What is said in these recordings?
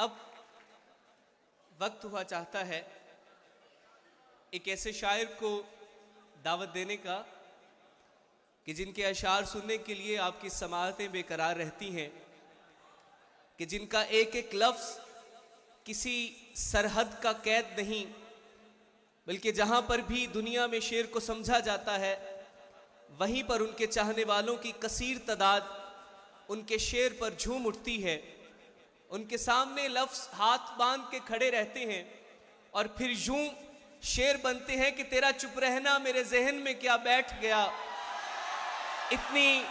अब वक्त हुआ चाहता है एक ऐसे शायर को दावत देने का कि जिनके अशार सुनने के लिए आपकी समाअतें बेकरार रहती हैं, कि जिनका एक एक लफ्ज़ किसी सरहद का कैद नहीं, बल्कि जहाँ पर भी दुनिया में शेर को समझा जाता है वहीं पर उनके चाहने वालों की कसीर तादाद उनके शेर पर झूम उठती है। उनके सामने लफ्ज़ हाथ बांध के खड़े रहते हैं और फिर यूं शेर बनते हैं कि तेरा चुप रहना मेरे जहन में क्या बैठ गया, इतनी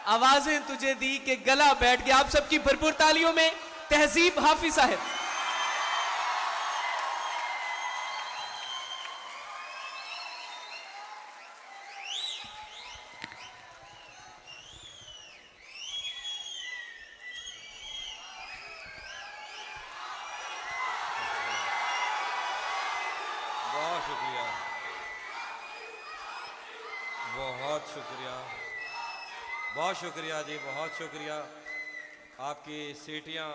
आवाजें तुझे दी कि गला बैठ गया। आप सबकी भरपूर तालियों में तहजीब हाफिज साहब। बहुत शुक्रिया, बहुत शुक्रिया, बहुत शुक्रिया जी, बहुत शुक्रिया। आपकी सीटियाँ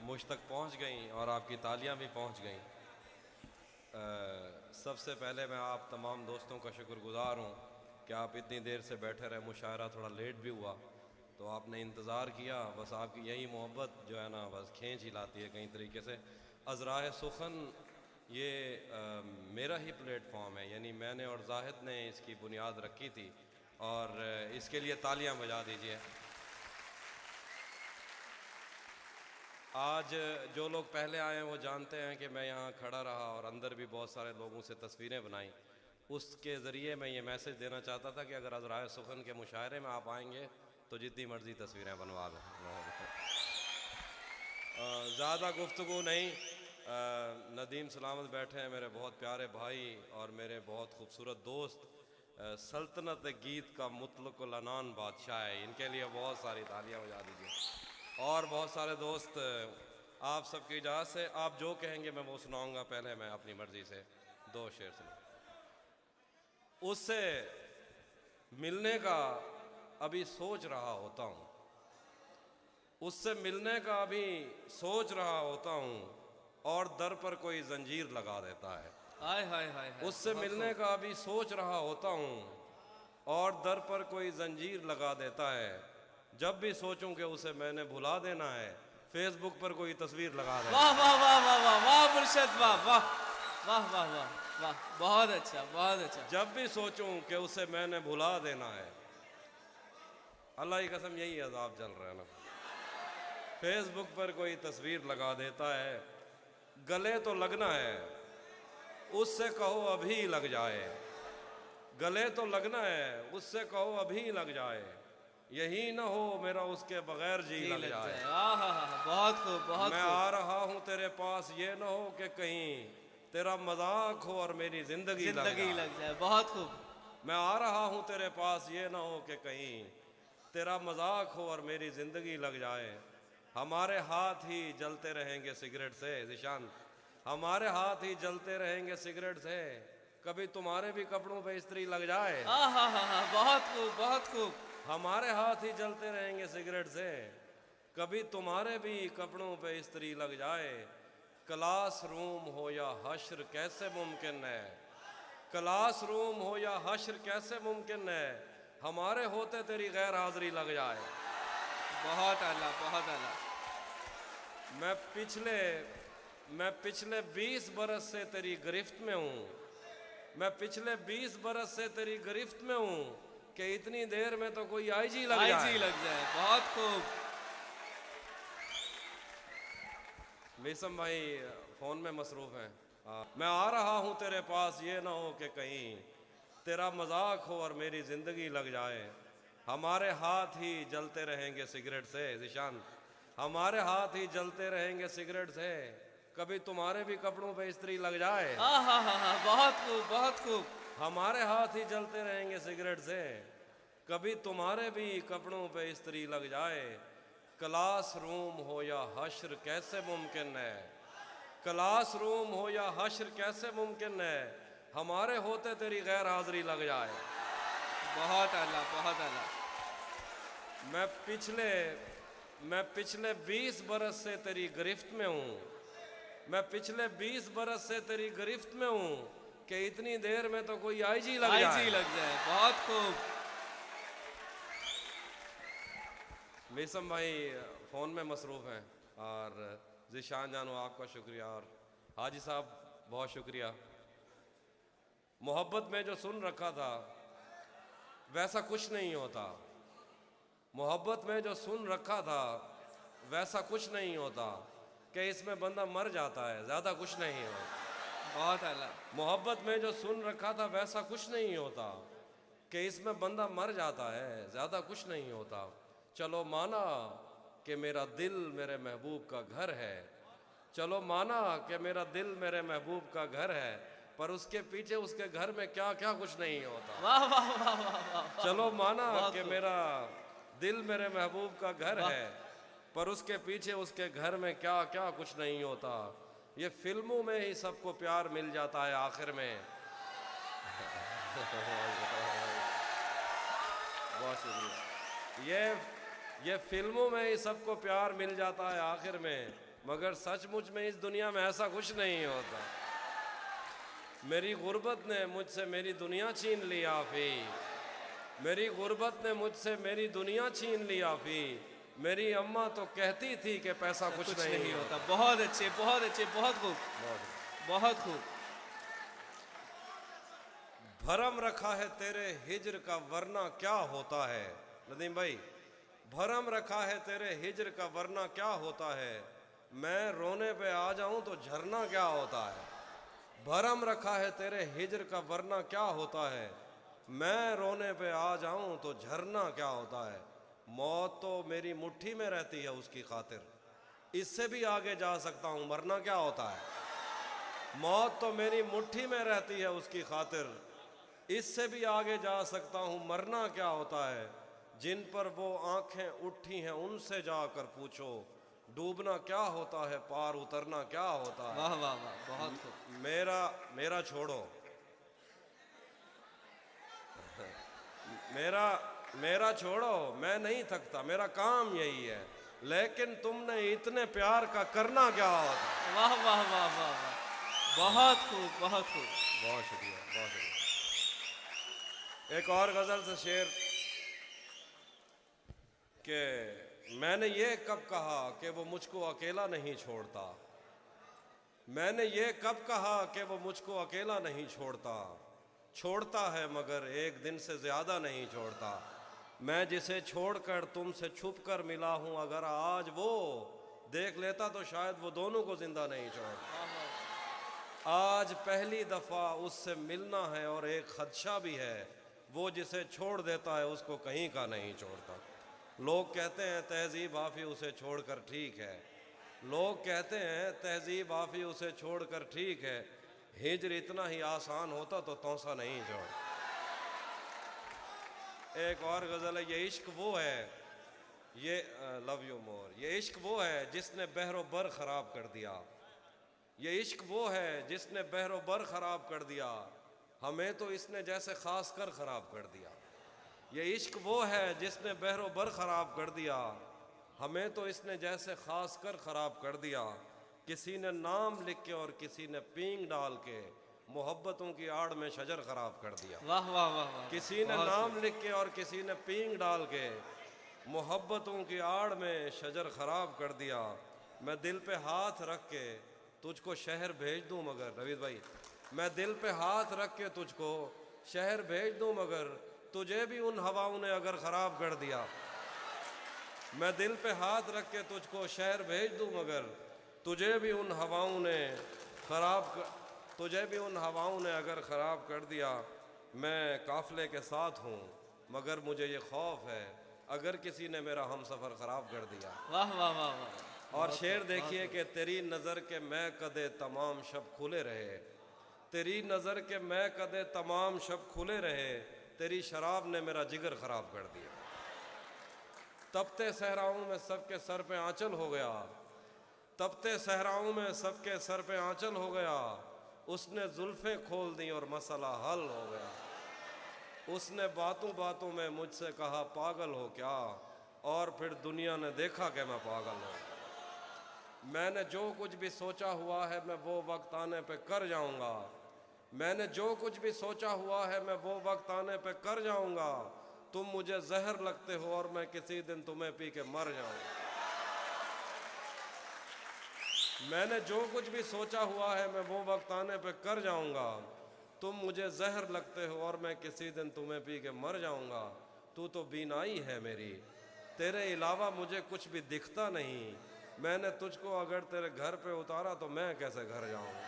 मुझ तक पहुँच गईं और आपकी तालियां भी पहुँच गईं। सबसे पहले मैं आप तमाम दोस्तों का शुक्रगुजार हूँ कि आप इतनी देर से बैठे रहे। मुशायरा थोड़ा लेट भी हुआ तो आपने इंतज़ार किया। बस आपकी यही मोहब्बत जो है ना बस खींच ही लाती है कई तरीके से। अज़राए सुखन ये मेरा ही प्लेटफॉर्म है, यानी मैंने और जाहिद ने इसकी बुनियाद रखी थी और इसके लिए तालियां बजा दीजिए। आज जो लोग पहले आए हैं वो जानते हैं कि मैं यहाँ खड़ा रहा और अंदर भी बहुत सारे लोगों से तस्वीरें बनाई। उसके ज़रिए मैं ये मैसेज देना चाहता था कि अगर अज़राए सुखन के मुशायरे में आप आएंगे तो जितनी मर्ज़ी तस्वीरें बनवा लें। ज़्यादा गुफ्तगू नहीं। नदीम सलामत बैठे हैं, मेरे बहुत प्यारे भाई और मेरे बहुत खूबसूरत दोस्त। सल्तनत गीत का मुतलकुल अनान बादशाह है, इनके लिए बहुत सारी तालियां बजा दीजिए। और बहुत सारे दोस्त, आप सबकी इजाज़त से आप जो कहेंगे मैं वो सुनाऊंगा। पहले मैं अपनी मर्ज़ी से दो शेर सुना। उससे मिलने का अभी सोच रहा होता हूँ, उससे मिलने का अभी सोच रहा होता हूँ और दर पर कोई जंजीर लगा देता है। हाय हाय हाय। उससे मिलने का अभी सोच रहा होता हूँ और दर पर कोई जंजीर लगा देता है। जब भी सोचूं कि उसे मैंने भुला देना है, फेसबुक पर कोई तस्वीर लगा देता है। वाह वाह वाह वाह वाह वाह मुर्शद, वाह वाह वाह वाह वाह वाह, बहुत अच्छा, बहुत अच्छा। जब भी सोचूं कि उसे मैंने भुला देना है, अल्लाह की कसम यही अज़ाब चल रहा है ना। फेसबुक पर कोई तस्वीर लगा देता है, गले तो लगना है, उससे कहो अभी लग जाए। गले तो लगना है, उससे कहो अभी लग जाए। यही ना हो मेरा उसके बगैर जी लग जाए। बहुत खूब, बहुत मैं आ रहा हूँ तेरे पास, ये ना हो कि कहीं तेरा मजाक हो और मेरी जिंदगी लग जाए। बहुत खूब। मैं आ रहा हूँ तेरे पास, ये ना हो कि कहीं तेरा मजाक हो और मेरी जिंदगी लग जाए। हमारे हाथ ही जलते रहेंगे सिगरेट से ज़िशान, हमारे हाथ ही जलते रहेंगे सिगरेट से, कभी तुम्हारे भी कपड़ों पे इस्त्री लग जाए। बहुत खूब, बहुत खूब। हमारे हाथ ही जलते रहेंगे सिगरेट से, कभी तुम्हारे भी कपड़ों पे इस्त्री लग जाए। क्लास रूम हो या हश्र कैसे मुमकिन है, क्लास रूम हो या हश्र कैसे मुमकिन है, हमारे होते तेरी गैर हाजिरी लग जाए। बहुत आला, बहुत आला। मैं पिछले 20 बरस से तेरी गिरफ्त में हूँ, मैं पिछले 20 बरस से तेरी गिरफ्त में हूँ कि इतनी देर में तो कोई आईजी लग जाए। बहुत खूब। मीसम भाई फ़ोन में मसरूफ़ हैं। मैं आ रहा हूँ तेरे पास, ये ना हो कि कहीं तेरा मजाक हो और मेरी ज़िंदगी लग जाए। हमारे हाथ ही जलते रहेंगे सिगरेट से ज़िशान, हमारे हाथ ही जलते रहेंगे सिगरेट से, कभी तुम्हारे भी कपड़ों पे इस्त्री लग जाए। बहुत खूब, बहुत खूब। हमारे हाथ ही जलते रहेंगे सिगरेट से, कभी तुम्हारे भी कपड़ों पे इस्त्री लग जाए। क्लास रूम हो या हश्र कैसे मुमकिन है, क्लास रूम हो या हश्र कैसे मुमकिन है, हमारे होते तेरी गैर हाजिरी लग जाए। बहुत आला, बहुत आला। मैं पिछले 20 बरस से तेरी गिरफ्त में हूँ, मैं पिछले 20 बरस से तेरी गिरफ्त में हूँ कि इतनी देर में तो कोई आईजी लग जाए। आईजी लग जाए। बहुत खूब। मीसम भाई फ़ोन में मसरूफ़ हैं और ज़िशान जानू आपका शुक्रिया और हाजी साहब बहुत शुक्रिया। मोहब्बत में जो सुन रखा था वैसा कुछ नहीं होता, मोहब्बत में जो सुन रखा था वैसा कुछ नहीं होता कि इसमें बंदा मर जाता है, ज़्यादा कुछ नहीं होता। बहुत आला। मोहब्बत में जो सुन रखा था वैसा कुछ नहीं होता कि इसमें बंदा मर जाता है, ज़्यादा कुछ नहीं होता। चलो माना कि मेरा दिल मेरे महबूब का घर है, चलो माना कि मेरा दिल मेरे महबूब का घर है, पर उसके पीछे उसके घर में क्या क्या कुछ नहीं होता। वाह वाह वाह वाह वाह। चलो माना कि खूब। मेरा दिल मेरे महबूब का घर है, पर उसके पीछे उसके घर में क्या क्या कुछ नहीं होता। ये फिल्मों में ही सबको प्यार मिल जाता है आखिर में। बहुत शुक्रिया। ये फिल्मों में ही सबको प्यार मिल जाता है आखिर में, मगर सचमुच में इस दुनिया में ऐसा कुछ नहीं होता। मेरी गुर्बत ने मुझसे मेरी दुनिया छीन ली आफी, मेरी गुर्बत ने मुझसे मेरी दुनिया छीन ली आफी। मेरी अम्मा तो कहती थी कि पैसा कुछ नहीं होता। बहुत अच्छे, बहुत अच्छे, बहुत खूब, बहुत खूब। भरम रखा है तेरे हिज्र का वरना क्या होता है। नदीम भाई, भरम रखा है तेरे हिज्र का वरना क्या होता है, मैं रोने पे आ जाऊं तो झरना क्या होता है। भरम रखा है तेरे हिज्र का वरना क्या होता है, मैं रोने पे आ जाऊं तो झरना क्या होता है। मौत तो मेरी मुट्ठी में रहती है उसकी खातिर, इससे भी आगे जा सकता हूं, मरना क्या होता है। मौत तो मेरी मुट्ठी में रहती है उसकी खातिर, इससे भी आगे जा सकता हूं, मरना क्या होता है। जिन पर वो आंखें उठी हैं उनसे जाकर पूछो, डूबना क्या होता है, पार उतरना क्या होता है। वाह वाह वाह, बहुत खूब। मेरा छोड़ो, मेरा छोड़ो, मैं नहीं थकता, मेरा काम यही है, लेकिन तुमने इतने प्यार का करना क्या होता है। वाह वाह वाह वाह वाह, बहुत खूब, बहुत खूब। बहुत शुक्रिया, बहुत शुक्रिया। एक और गजल से शेर कि मैंने ये कब कहा कि वो मुझको अकेला नहीं छोड़ता, मैंने ये कब कहा कि वो मुझको अकेला नहीं छोड़ता, छोड़ता है मगर एक दिन से ज़्यादा नहीं छोड़ता। मैं जिसे छोड़कर तुमसे छुप कर मिला हूँ, अगर आज वो देख लेता तो शायद वो दोनों को ज़िंदा नहीं छोड़ता। आज पहली दफ़ा उससे मिलना है और एक खदशा भी है, वो जिसे छोड़ देता है उसको कहीं का नहीं छोड़ता। लोग कहते हैं तहज़ीब आफ़ी उसे छोड़कर ठीक है, लोग कहते हैं तहज़ीब आफ़ी उसे छोड़कर ठीक है, हिजर इतना ही आसान होता तो तौसा नहीं छोड़। एक और गज़ल है, ये इश्क वो है, ये लव यू मोर, ये इश्क वो है जिसने बहरो बर ख़राब कर दिया, ये इश्क वो है जिसने बहरो बर ख़राब कर दिया, हमें तो इसने जैसे ख़ास कर ख़राब कर दिया। ये इश्क वो है जिसने बहरो बर ख़राब कर दिया, हमें तो इसने जैसे ख़ास कर ख़राब कर दिया। किसी ने नाम लिख के और किसी ने पींग डाल के मोहब्बतों की आड़ में शजर ख़राब कर दिया। वाह वाह वाह वाह। किसी ने नाम लिख के और किसी ने पींग डाल के मोहब्बतों की आड़ में शजर ख़राब कर दिया। मैं दिल पे हाथ रख के तुझको शहर भेज दूँ मगर, नवीद भाई, मैं दिल पे हाथ रख के तुझको शहर भेज दूँ मगर तुझे भी उन हवाओं ने अगर ख़राब कर दिया। मैं दिल पे हाथ रख के तुझको शहर भेज दूँ मगर तुझे भी उन हवाओं ने तुझे भी उन हवाओं ने अगर ख़राब कर दिया। मैं काफ़िले के साथ हूँ मगर मुझे ये खौफ है अगर किसी ने मेरा हमसफ़र ख़राब कर दिया। वाह वाह वाह वाह। और शेर देखिए कि तेरी नज़र के मैं कदे तमाम शब खुले रहे, तेरी नज़र के मैं कदे तमाम शब खुले रहे, तेरी शराब ने मेरा जिगर ख़राब कर दिया। तपते सहराओं में सबके सर पे आंचल हो गया, तपते सहराओं में सबके सर पे आंचल हो गया, उसने जुल्फ़ें खोल दी और मसला हल हो गया। उसने बातों बातों में मुझसे कहा पागल हो क्या, और फिर दुनिया ने देखा कि मैं पागल हूँ। मैंने जो कुछ भी सोचा हुआ है मैं वो वक्त आने पे कर जाऊंगा। मैंने जो कुछ भी सोचा हुआ है मैं वो वक्त आने पे कर जाऊंगा। तुम मुझे जहर लगते हो और मैं किसी दिन तुम्हें पी के मर जाऊंगा। मैंने जो कुछ भी सोचा हुआ है मैं वो वक्त आने पे कर जाऊंगा। तुम मुझे जहर लगते हो और मैं किसी दिन तुम्हें पी के मर जाऊंगा। तू तो बीनाई है मेरी, तेरे अलावा मुझे कुछ भी दिखता नहीं। मैंने तुझको अगर तेरे घर पे उतारा तो मैं कैसे घर जाऊंगा।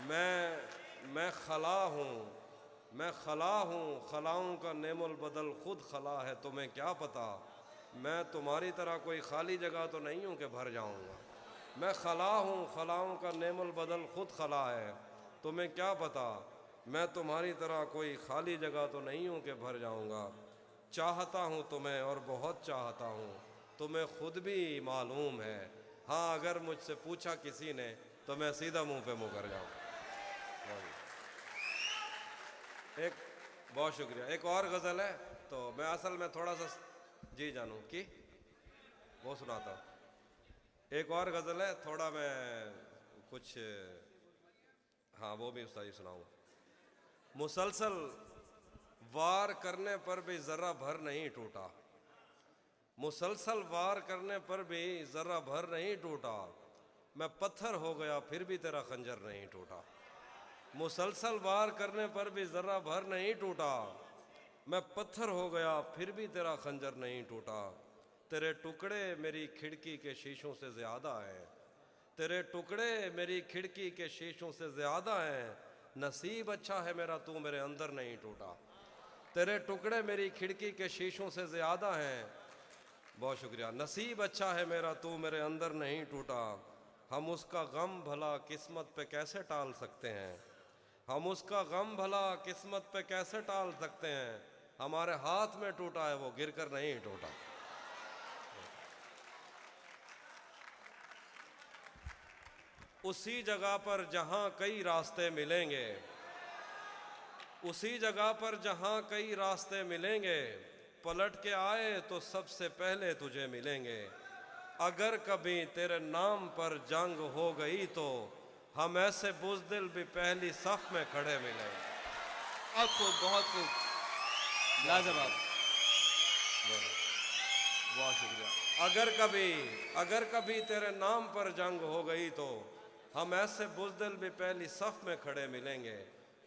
मैं खला हूँ, मैं खला हूँ, खलाओं का नेमुल बदल खुद खला है। तुम्हें क्या पता मैं तुम्हारी तरह कोई खाली जगह तो नहीं हूँ कि भर जाऊँगा। मैं खला हूँ, खलाओं का नेमुल बदल खुद खला है। तुम्हें क्या पता मैं तुम्हारी तरह कोई खाली जगह तो नहीं हूँ कि भर जाऊँगा। चाहता हूँ तुम्हें और बहुत चाहता हूँ, तुम्हें खुद भी मालूम है। हाँ, अगर मुझसे पूछा किसी ने तो मैं सीधा मुंह पे मुकर जाऊँ। एक बहुत शुक्रिया। एक और गज़ल है तो मैं असल में थोड़ा सा जी जानू कि वो सुनाता हूँ। एक और गज़ल है, थोड़ा मैं कुछ हाँ वो भी उस्ताद जी सुनाऊँ। मुसलसल वार करने पर भी ज़रा भर नहीं टूटा, मुसलसल वार करने पर भी ज़रा भर नहीं टूटा। मैं पत्थर हो गया फिर भी तेरा खंजर नहीं टूटा। मुसलसल वार करने पर भी ज़रा भर नहीं टूटा। मैं पत्थर हो गया फिर भी तेरा खंजर नहीं टूटा। तेरे टुकड़े मेरी खिड़की के शीशों से ज़्यादा हैं, तेरे टुकड़े मेरी खिड़की के शीशों से ज़्यादा हैं। नसीब अच्छा है मेरा तू मेरे अंदर नहीं टूटा। तेरे टुकड़े मेरी खिड़की के शीशों से ज़्यादा हैं। बहुत शुक्रिया। नसीब अच्छा है मेरा तू मेरे अंदर नहीं टूटा। हम उसका गम भला किस्मत पे कैसे टाल सकते हैं, हम उसका गम भला किस्मत पे कैसे टाल सकते हैं। हमारे हाथ में टूटा है वो गिरकर नहीं टूटा। उसी जगह पर जहां कई रास्ते मिलेंगे, उसी जगह पर जहां कई रास्ते मिलेंगे, पलट के आए तो सबसे पहले तुझे मिलेंगे। अगर कभी तेरे नाम पर जंग हो गई तो हम ऐसे बुज़दिल भी पहली सफ में खड़े मिलेंगे। बहुत खूब, बहुत खूब, लाजवाब। बहुत शुक्रिया। अगर कभी तेरे नाम पर जंग हो गई तो हम ऐसे बुज़दिल भी पहली सफ में खड़े मिलेंगे।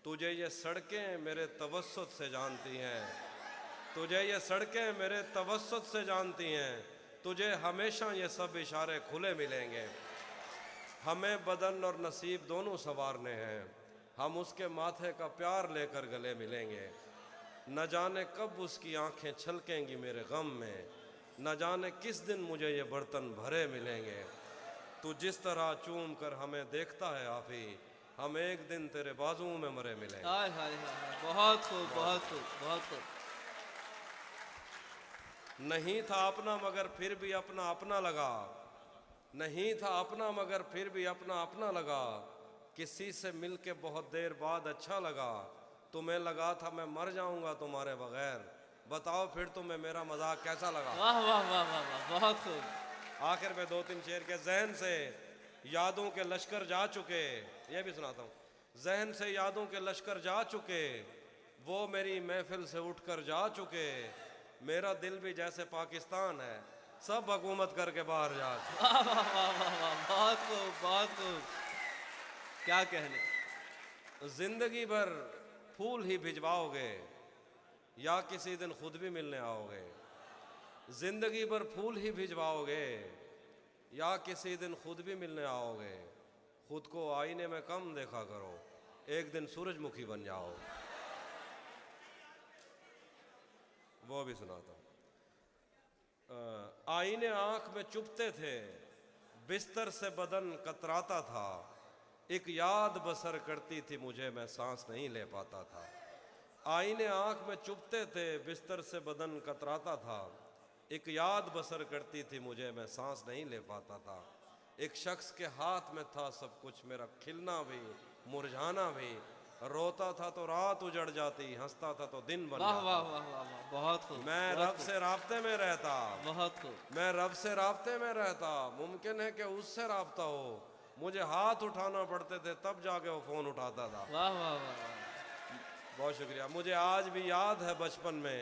तुझे ये सड़कें मेरे तवस्सुत से जानती हैं, तुझे ये सड़कें मेरे तवस्सुत से जानती हैं। तुझे हमेशा ये सब इशारे खुले मिलेंगे। हमें बदन और नसीब दोनों संवारने हैं, हम उसके माथे का प्यार लेकर गले मिलेंगे। न जाने कब उसकी आंखें छलकेंगी मेरे गम में, न जाने किस दिन मुझे ये बर्तन भरे मिलेंगे। तू जिस तरह चूम कर हमें देखता है आफी, हम एक दिन तेरे बाजुओं में मरे मिलेंगे। हाय हाय हाय, बहुत खूब, बहुत खूब, बहुत खूब। नहीं था अपना मगर फिर भी अपना अपना लगा, नहीं था अपना मगर फिर भी अपना अपना लगा। किसी से मिलके बहुत देर बाद अच्छा लगा, तुम्हें लगा था मैं मर जाऊंगा तुम्हारे बगैर। बताओ फिर तुम्हें मेरा मजाक कैसा लगा। वाह वाह वाह वाह वाह, बहुत खूब। आखिर में दो तीन शेर के जहन से यादों के लश्कर जा चुके, ये भी सुनाता हूँ। जहन से यादों के लश्कर जा चुके, वो मेरी महफिल से उठकर जा चुके। मेरा दिल भी जैसे पाकिस्तान है, सब हुकूमत करके बाहर जा चुके। वाह वाह वाह वाह वाह, बहुत खूब, बहुत खूब। क्या कहने। जिंदगी भर फूल ही भिजवाओगे या किसी दिन खुद भी मिलने आओगे। जिंदगी भर फूल ही भिजवाओगे या किसी दिन खुद भी मिलने आओगे। खुद को आईने में कम देखा करो, एक दिन सूरजमुखी बन जाओ। वो भी सुनाता हूँ। आईने आंख में चुभते थे, बिस्तर से बदन कतराता था। एक याद बसर करती थी मुझे, मैं सांस नहीं ले पाता था। आईने आंख में चुभते थे, बिस्तर से बदन कतराता था। एक याद बसर करती थी मुझे, मैं सांस नहीं ले पाता था। एक शख्स के हाथ में था सब कुछ, मेरा खिलना भी मुरझाना भी। रोता था तो रात उजड़ जाती, हंसता था तो दिन बन वाह जाता। वाह वाह वाह वाह, बहुत खूब, मैं बहुत रब खूब, से राब्ते में रहता, बहुत खूब। मैं रब से राब्ते में रहता, मुमकिन है कि उससे राब्ता हो। मुझे हाथ उठाना पड़ते थे तब जाके वो फोन उठाता था। वाह वाह वाह वाह। बहुत शुक्रिया। मुझे आज भी याद है बचपन में,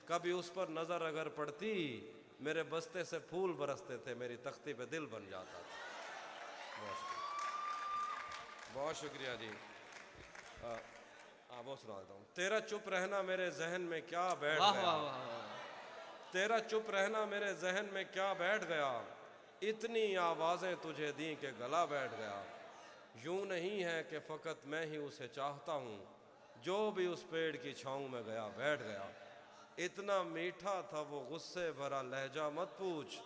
कभी उस पर नजर अगर पड़ती, मेरे बस्ते से फूल बरसते थे, मेरी तख्ती पे दिल बन जाता था। बहुत शुक्रिया, बहुत शुक्रिया जी। वो सुना देता हूँ। तेरा चुप रहना मेरे जहन में क्या बैठ वाह गया, वाह वाह वाह। तेरा चुप रहना मेरे जहन में क्या बैठ गया, इतनी आवाजें तुझे दी के गला बैठ गया। यूं नहीं है कि फकत मैं ही उसे चाहता हूँ, जो भी उस पेड़ की छाँव में गया बैठ गया। इतना मीठा था वो गुस्से भरा लहजा मत पूछ,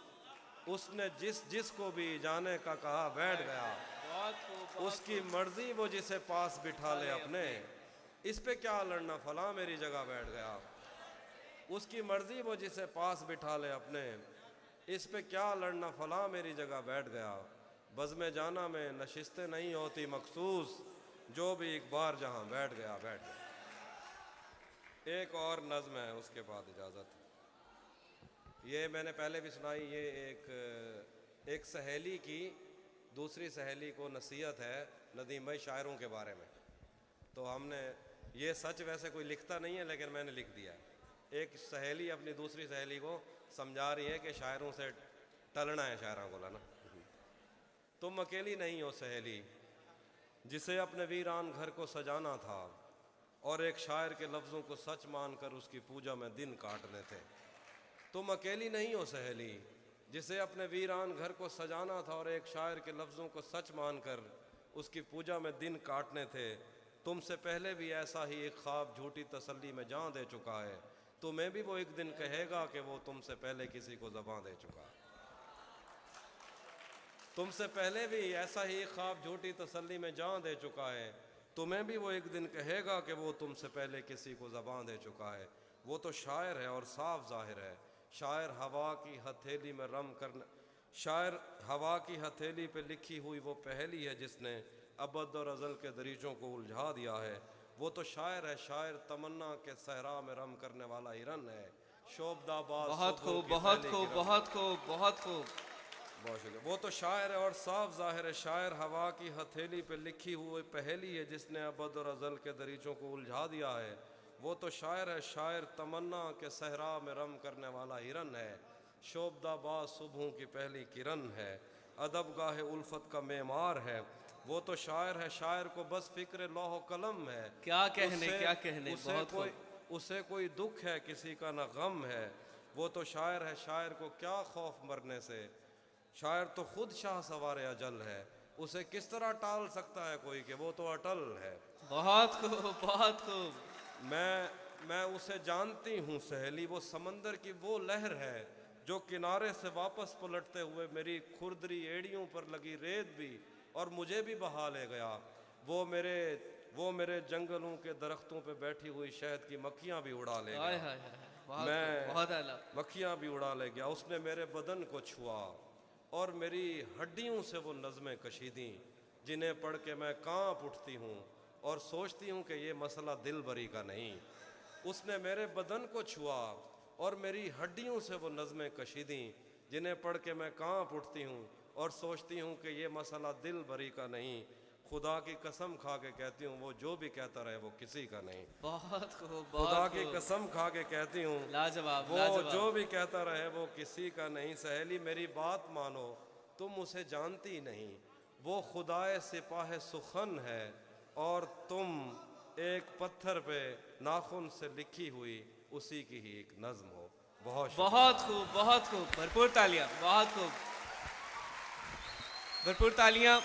उसने जिस जिस को भी जाने का कहा बैठ गया। बहुत खूब, बहुत उसकी मर्जी वो जिसे पास बिठा ले अपने, इस पे क्या लड़ना फला मेरी जगह बैठ गया। उसकी मर्जी वो जिसे पास बिठा ले अपने, इस पे क्या लड़ना फला मेरी जगह बैठ गया। बज़्म जाना में नशिस्तें नहीं होती मखसूस, जो भी एक बार जहां बैठ गया बैठ गया। एक और नज़्म है, उसके बाद इजाज़त। ये मैंने पहले भी सुनाई। ये एक सहेली की दूसरी सहेली को नसीहत है नदीम भाई शायरों के बारे में। तो हमने, ये सच वैसे कोई लिखता नहीं है लेकिन मैंने लिख दिया। एक सहेली अपनी दूसरी सहेली को समझा रही है कि शायरों से टलना है, शायरों को लाना। तुम अकेली नहीं हो सहेली, जिसे अपने वीरान घर को सजाना था, और एक शायर के लफ्ज़ों को सच मानकर उसकी पूजा में दिन काटने थे। तुम अकेली नहीं हो सहेली, जिसे अपने वीरान घर को सजाना था, और एक शायर के लफ्ज़ों को सच मानकर उसकी पूजा में दिन काटने थे। तुमसे पहले भी ऐसा ही एक ख्वाब झूठी तसल्ली में जान दे चुका है, तुम्हें भी वो एक दिन कहेगा कि वो तुमसे पहले किसी को ज़बान दे चुका है। तुमसे पहले भी ऐसा ही एक ख्वाब झूठी तसल्ली में जान दे चुका है, तुम्हें भी वो एक दिन कहेगा कि वो तुमसे पहले किसी को ज़बान दे चुका है। वो तो शायर है और साफ ज़ाहिर है, शायर हवा की हथेली में रम करने, शायर हवा की हथेली पे लिखी हुई वो पहेली है जिसने अबद और अज़ल के दरीचों को उलझा दिया है। वो तो शायर है, शायर तमन्ना के सहरा में रम करने वाला हिरन है, शोबदाबाद बहुत सुबह खूब, की बहुत पहली खूब, किरण। बहुत खूब, बहुत खूब। बहुत शुक्रिया। वो तो शायर है और साफ ज़ाहिर है, शायर हवा की हथेली पे लिखी हुई पहेली है जिसने अबद और अज़ल के दरीचों को उलझा दिया है। वो तो शायर है, शायर तमन्ना के सहरा में रम करने वाला हिरन है, शोबदाबाद सुबहों की पहली किरण है, अदब गाहे उल्फत का मेमार है। वो तो शायर है, शायर को बस फिक्र लौह कलम है, क्या कहने, उसे- क्या कहने, उसे बहुत कोई खूब। उसे कोई दुख है किसी का न गम है। वो तो शायर है, शायर को क्या खौफ मरने से, शायर तो खुद शाह सवार अजल है, उसे किस तरह टाल सकता है कोई कि वो तो अटल है। बहुत खूब, बहुत खूब। मैं उसे जानती हूँ सहेली, वो समंदर की वो लहर है जो किनारे से वापस पलटते हुए मेरी खुरदरी एड़ियों पर लगी रेत भी और मुझे भी बहा ले गया। वो मेरे जंगलों के दरख्तों पे बैठी हुई शहद की मक्खियाँ भी उड़ा ले हाय गया। हाय हाय, बहुत मैं खूब, बहुत आला। मक्खियाँ भी उड़ा ले गया। उसने मेरे बदन को छुआ और मेरी हड्डियों से वो नज़में कशी दी जिन्हें पढ़ के मैं कांप उठती हूँ और सोचती हूँ कि ये मसला दिल भरी का नहीं। उसने मेरे बदन को छुआ और मेरी हड्डियों से वो नज़में कशी दी जिन्हें पढ़ के मैं कांप उठती हूँ और सोचती हूँ कि ये मसला दिल भरी का नहीं। खुदा की कसम खा के कहती हूँ वो जो भी कहता रहे वो किसी का नहीं। बहुत खूब, खुदा बहुत की खूब। कसम खा के कहती हूँ लाजवाब, वो लाजवाब। जो भी कहता रहे वो किसी का नहीं। सहेली मेरी बात मानो, तुम उसे जानती नहीं, वो खुदाए सिपाह सुखन है और तुम एक पत्थर पे नाखून से लिखी हुई उसी की ही एक नज्म हो। बहुत शुक्रिया। बहुत खूब, बहुत खूब। भरपूर तालियां, बहुत खूब, भरपूर तालियां।